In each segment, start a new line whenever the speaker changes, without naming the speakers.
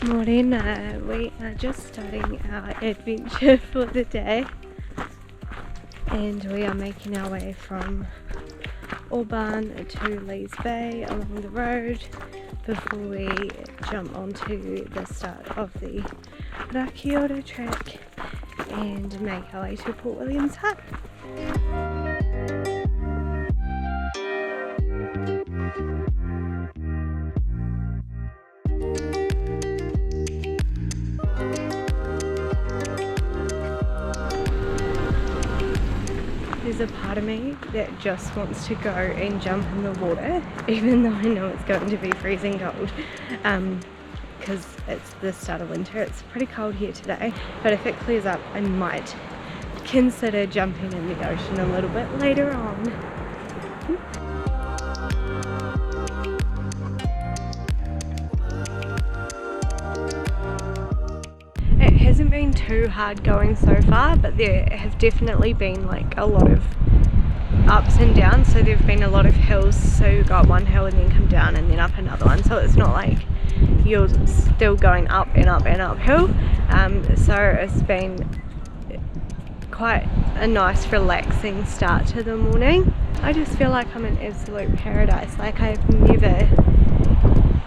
Morning, we are just starting our adventure for the day and we are making our way from Oban to Lees Bay along the road before we jump onto the start of the Rakiura Track and make our way to Port William's Hut. There's a part of me that just wants to go and jump in the water, even though I know it's going to be freezing cold, because it's the start of winter. It's pretty cold here today, but if it clears up, I might consider jumping in the ocean a little bit later on. It hasn't been too hard going so far, but there have definitely been like a lot of ups and downs. So there have been a lot of hills, so you got one hill and then come down and then up another one, so it's not like you're still going up and up and uphill. So it's been quite a nice relaxing start to the morning. I just feel like I'm in absolute paradise. Like I've never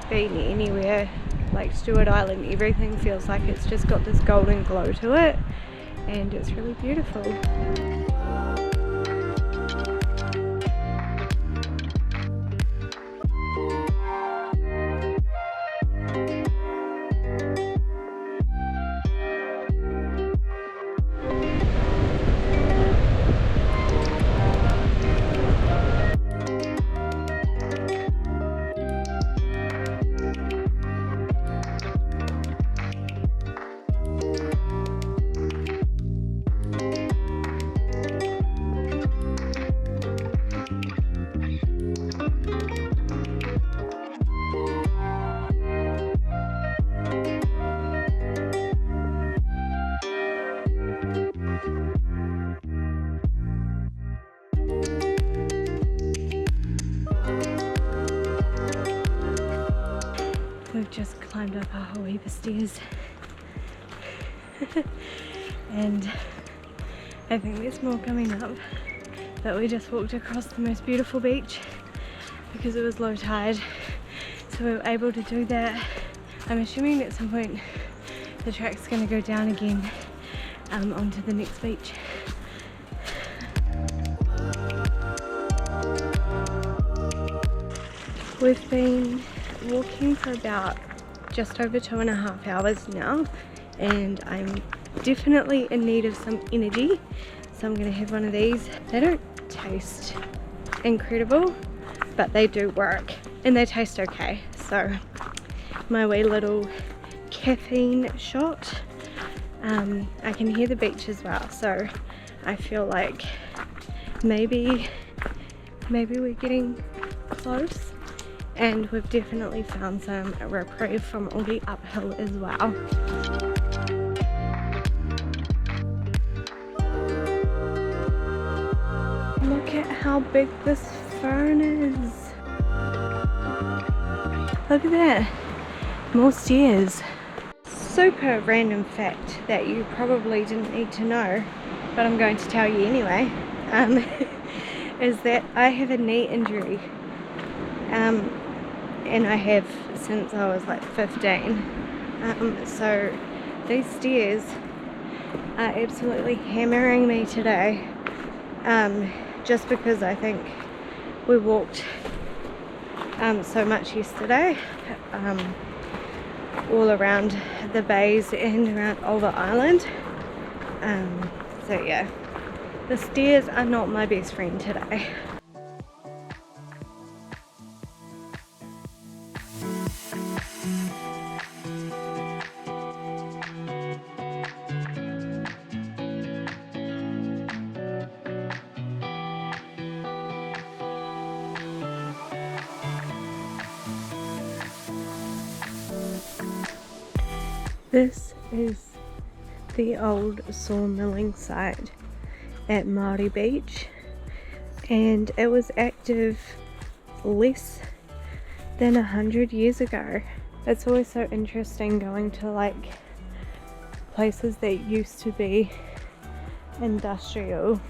been anywhere like Stewart Island. Everything feels like it's just got this golden glow to it and it's really beautiful. We've just climbed up a whole heap of stairs and I think there's more coming up, but we just walked across the most beautiful beach because it was low tide, so we were able to do that. I'm assuming at some point the track's going to go down again onto the next beach. We've been walking for about just over 2.5 hours now and I'm definitely in need of some energy, so I'm going to have one of these. They don't taste incredible, but they do work and they taste okay, so my wee little caffeine shot. I can hear the beach as well, so I feel like maybe we're getting close. And we've definitely found some reprieve from all the uphill as well. Look at how big this fern is. Look at that. More stairs. Super random fact that you probably didn't need to know, but I'm going to tell you anyway, is that I have a knee injury. And I have since I was like 15, so these stairs are absolutely hammering me today, just because I think we walked so much yesterday, all around the bays and around Oban Island, so yeah, the stairs are not my best friend today. This is the old sawmilling site at Māori Beach, and it was active less than 100 years ago, It's always so interesting going to like places that used to be industrial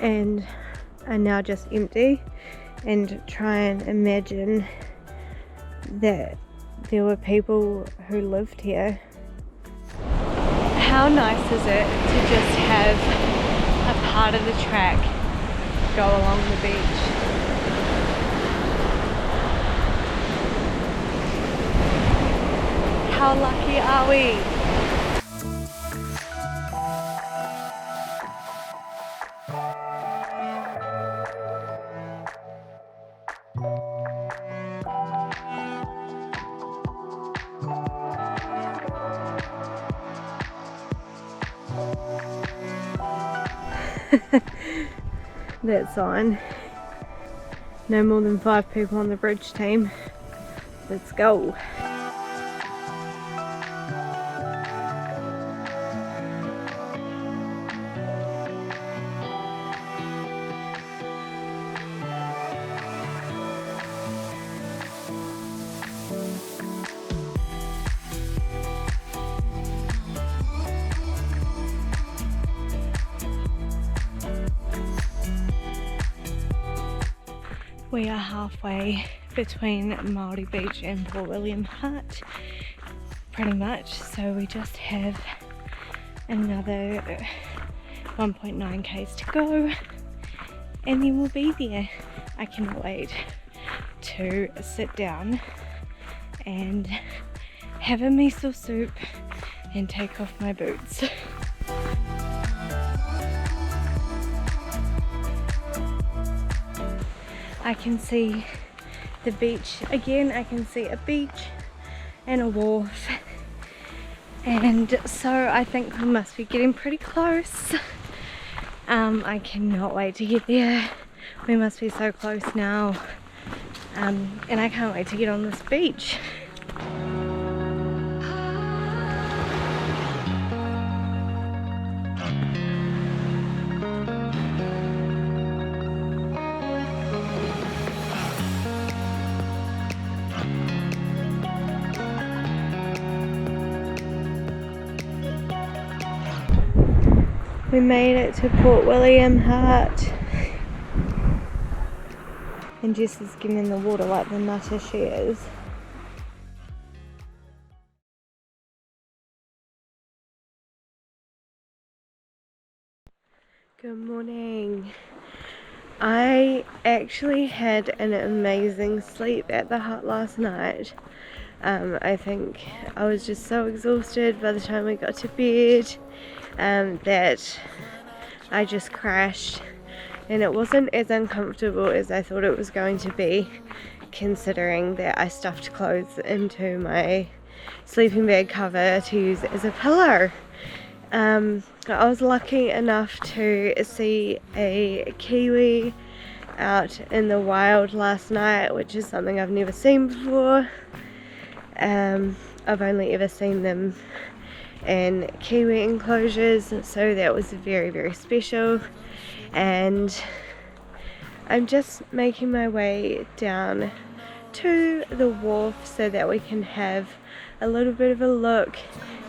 and are now just empty, and try and imagine that there were people who lived here. How nice is it to just have a part of the track go along the beach? How lucky are we? That sign. No more than 5 people on the bridge team. Let's go. We are halfway between Māori Beach and Port William Hut, pretty much, so we just have another 1.9 k's to go and then we'll be there. I cannot wait to sit down and have a miso soup and take off my boots. I can see the beach again. I can see a beach and a wharf, and so I think we must be getting pretty close. I cannot wait to get there. We must be so close now, and I can't wait to get on this beach. We made it to Port William Hut, and Jess is getting in the water like the nutter she is. Good morning. I actually had an amazing sleep at the hut last night. I think I was just so exhausted by the time we got to bed that I just crashed, and it wasn't as uncomfortable as I thought it was going to be, considering that I stuffed clothes into my sleeping bag cover to use as a pillow. I was lucky enough to see a kiwi out in the wild last night, which is something I've never seen before. I've only ever seen them in kiwi enclosures, so that was very, very special. And I'm just making my way down to the wharf so that we can have a little bit of a look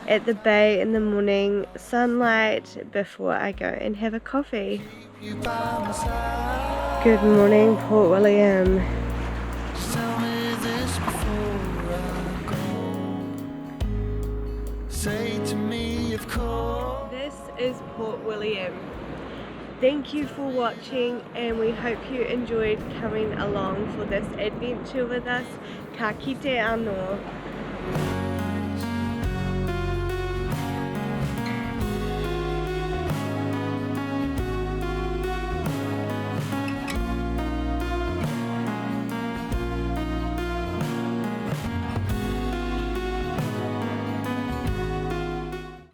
at the bay in the morning sunlight before I go and have a coffee. Good morning, Port William. This is Port William. Thank you for watching, and we hope you enjoyed coming along for this adventure with us. Ka kite anō.